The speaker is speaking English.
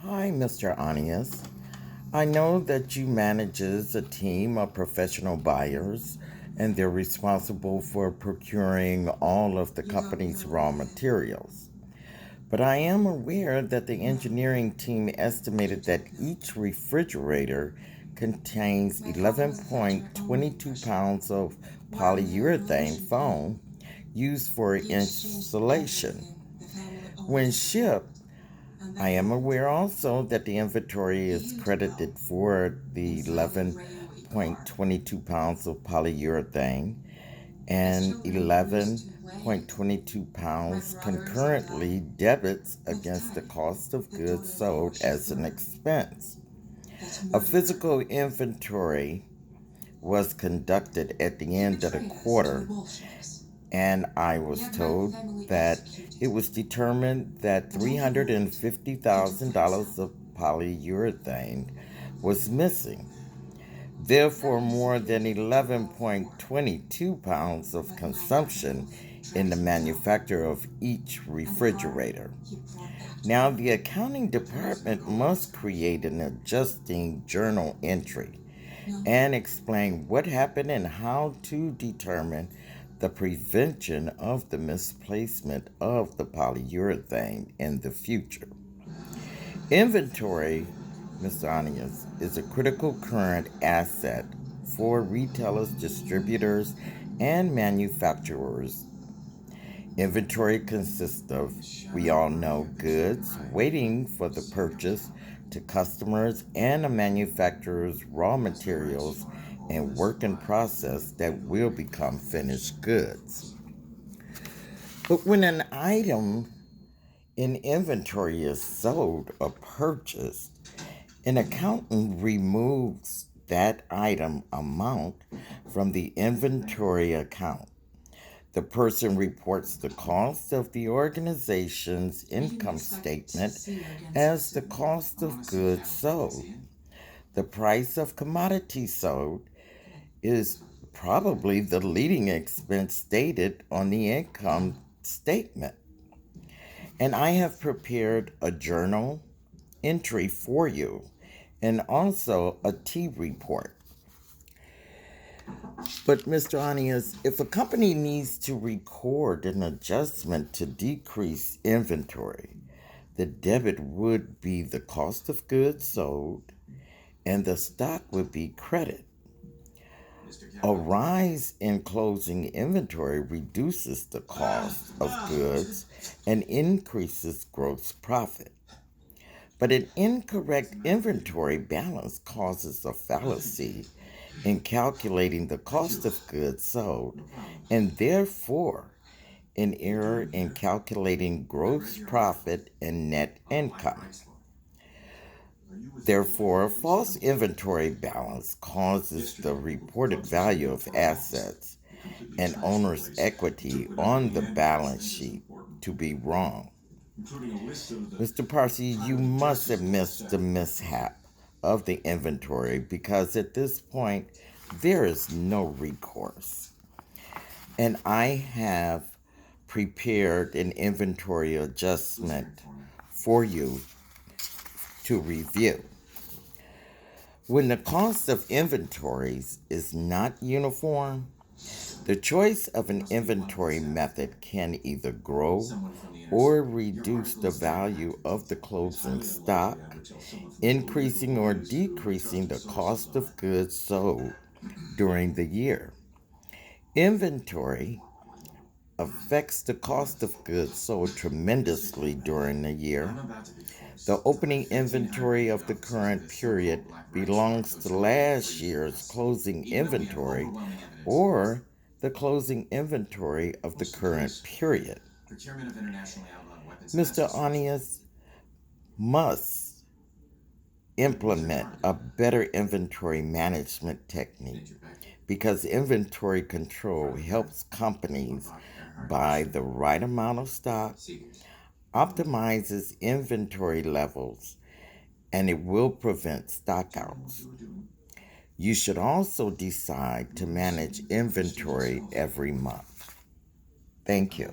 Hi, Mr. Anias. I know that you manages a team of professional buyers and they're responsible for procuring all of the company's raw materials. But I am aware that the engineering team estimated that each refrigerator contains 11.22 pounds of polyurethane foam used for insulation. When shipped, I am aware also that the inventory is credited for the 11.22 pounds of polyurethane and 11.22 pounds concurrently debits against the cost of goods sold as an expense. A physical inventory was conducted at the end of the quarter, and I was told that it was determined that $350,000 of polyurethane was missing. Therefore, more than 11.22 pounds of consumption in the manufacture of each refrigerator. Now, the accounting department must create an adjusting journal entry and explain what happened and how to determine the prevention of the misplacement of the polyurethane in the future. Inventory, Mr. Anias, is a critical current asset for retailers, distributors, and manufacturers. Inventory consists of, we all know, goods waiting for the purchase to customers and a manufacturer's raw materials and work in process that will become finished goods. But when an item in inventory is sold or purchased, an accountant removes that item amount from the inventory account. The person reports the cost of the organization's income statement as the cost of goods sold. The price of commodities sold is probably the leading expense stated on the income statement. And I have prepared a journal entry for you and also a T report. But, Mr. Anias, if a company needs to record an adjustment to decrease inventory, the debit would be the cost of goods sold and the stock would be credit. A rise in closing inventory reduces the cost of goods and increases gross profit. But an incorrect inventory balance causes a fallacy in calculating the cost of goods sold, and therefore an error in calculating gross profit and net income. Therefore, a false inventory balance causes the reported value of assets and owner's equity on the balance sheet to be wrong. Mr. Parsi, you must have missed the mishap of the inventory because at this point there is no recourse. And I have prepared an inventory adjustment for you to review. When the cost of inventories is not uniform, the choice of an inventory method can either grow or reduce the value of the closing stock, increasing or decreasing the cost of goods sold during the year. Inventory affects the cost of goods sold tremendously during the year. The opening inventory of the current period belongs to last year's closing inventory or the closing inventory of the current period. Mr. Anias must implement a better inventory management technique because inventory control helps companies buy the right amount of stock, optimizes inventory levels, and it will prevent stockouts. You should also decide to manage inventory every month. Thank you.